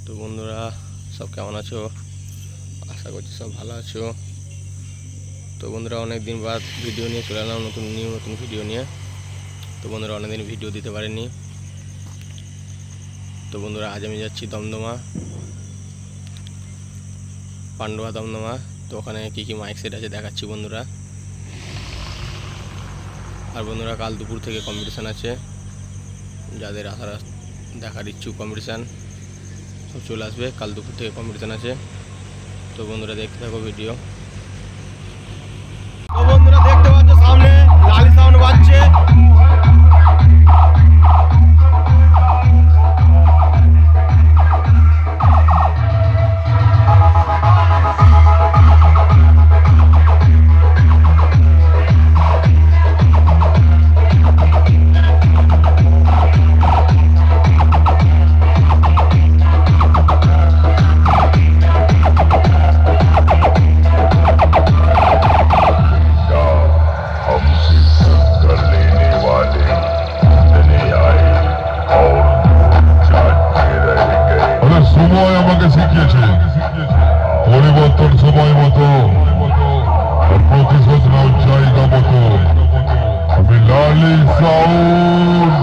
তো বন্ধুরা সব কেমন আছো? আশা করছি সব ভালো আছো। তো বন্ধুরা অনেক দিন বাদ ভিডিও নিয়ে চলে এলাম, নতুন ভিডিও নিয়ে। তো বন্ধুরা অনেকদিন ভিডিও দিতে পারিনি। তো বন্ধুরা আজ আমি যাচ্ছি দমদমা, পান্ডুয়া দমদমা। তো ওখানে কী কী মাইক সেট আছে দেখাচ্ছি বন্ধুরা। আর বন্ধুরা কাল দুপুর থেকে কম্পিটিশান আছে, যাদের আসার দেখার ইচ্ছুক কম্পিটিশান সব চলে আসবে। কাল দুপুর থেকে কম্পিটিশান আছে। তো বন্ধুরা দেখতে থাকো ভিডিও। তো বন্ধুরা দেখতে পাচ্ছ সামনে লালি সাউন্ড বাজছে। সময় আমাকে শিখিয়েছে পরিবর্তন সময় মতো আর প্রতিশোধ নাও জায়গা মতো। আমি লালি সাউন্ড।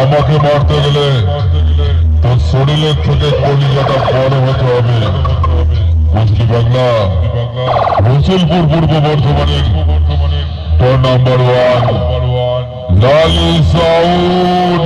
আমাকে মারতে গেলে তোর শরীরের থেকে কলিজাটা বড় হতে হবে, বুঝলি বাংলা? রসুলপুর পূর্ব বর্ধমানের তোর নাম্বার 1 লালি সাউন্ড।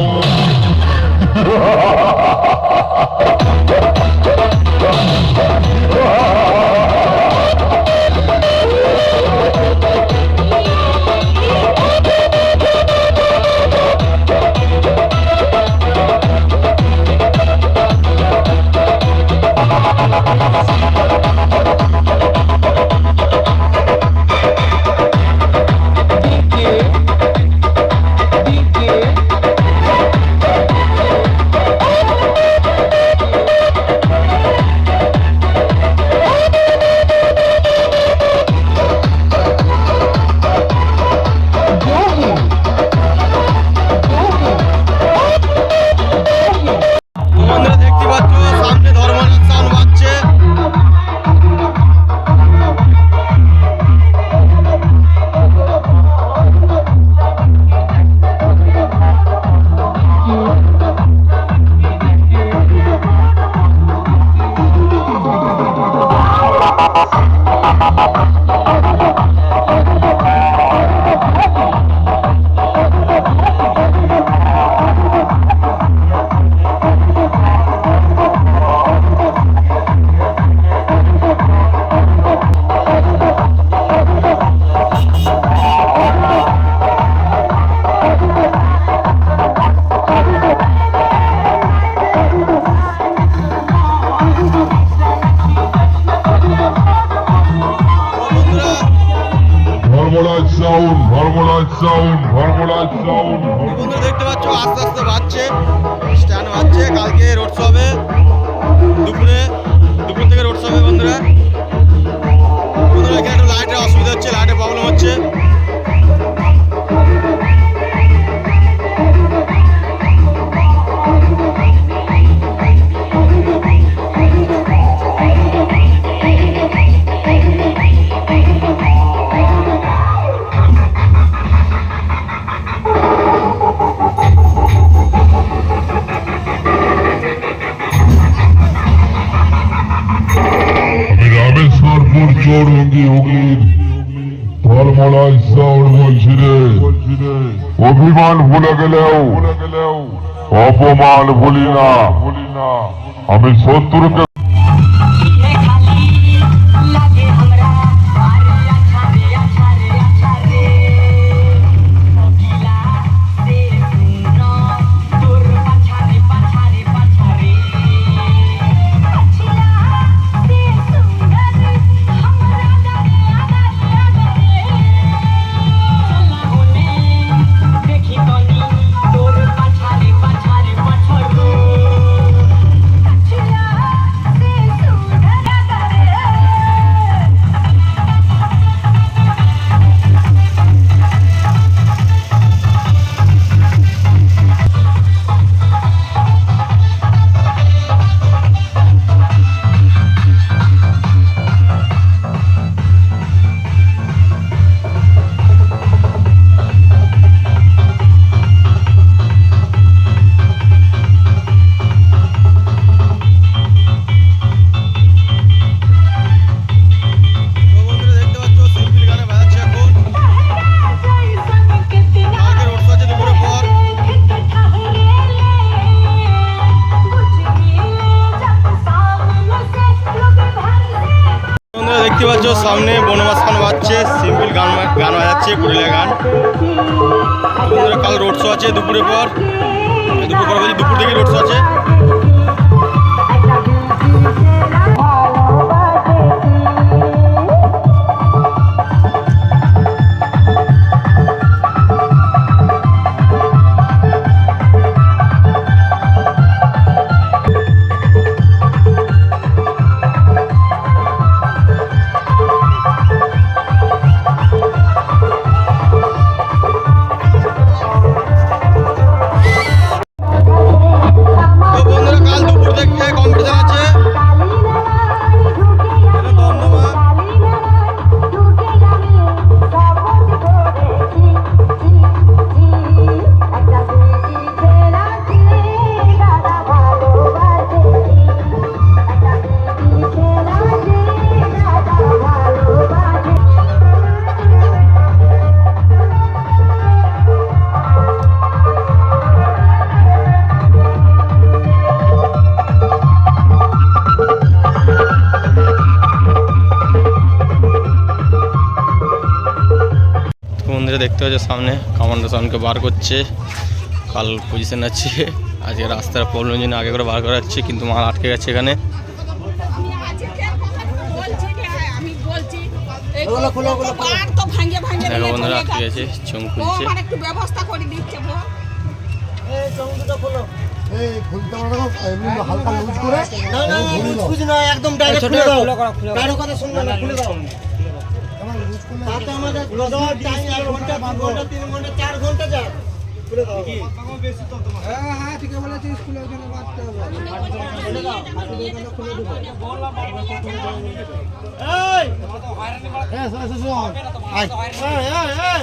দেখতে পাচ্ছ আস্তে আস্তে বাজছে, স্ট্যান্ড বাজছে। কালকে রোড শো হবে, দুপুর থেকে রোড শো হবে বন্ধুরা। অসুবিধা হচ্ছে, লাইটে প্রবলেম হচ্ছে। রামেশ্বরপুর চৌরঙ্গি হুগলির ধর্মলাল সাউর বলছি রে, অভিমান ভুলে গেলেও অপমান ভুলি না। আমি শত্রুকে দেখতে পাচ্ছ সামনে বনবাস খান বাজছে, সিম্পল গান বাজাচ্ছে, পুরুলিয়া গান। বন্ধুরা কাল রোড শো আছে দুপুরের পর, দুপুর থেকে রোড শো আছে। দেখতে পাচ্ছ সামনে কমান্ডার সাউন্ডকে বার করছে, কাল পজিশন আছে। আজকে রাস্তার প্রবলেম জন্য আগে করে বার করা যাচ্ছে, কিন্তু মাল আটকে গেছে এখানে। দেখো বন্ধুরা আটকে গেছে, চোখ খুলছে। আমাদের 1 ঘন্টা 2 ঘন্টা 3 ঘন্টা 4 ঘন্টা যায় খুলে দাও। হ্যাঁ হ্যাঁ ঠিক আছে বলেছি, স্কুলে ওখানে বাড়তে হবে। খুলে দাও, খুলে দেব। এই এই শোন আয় এই এই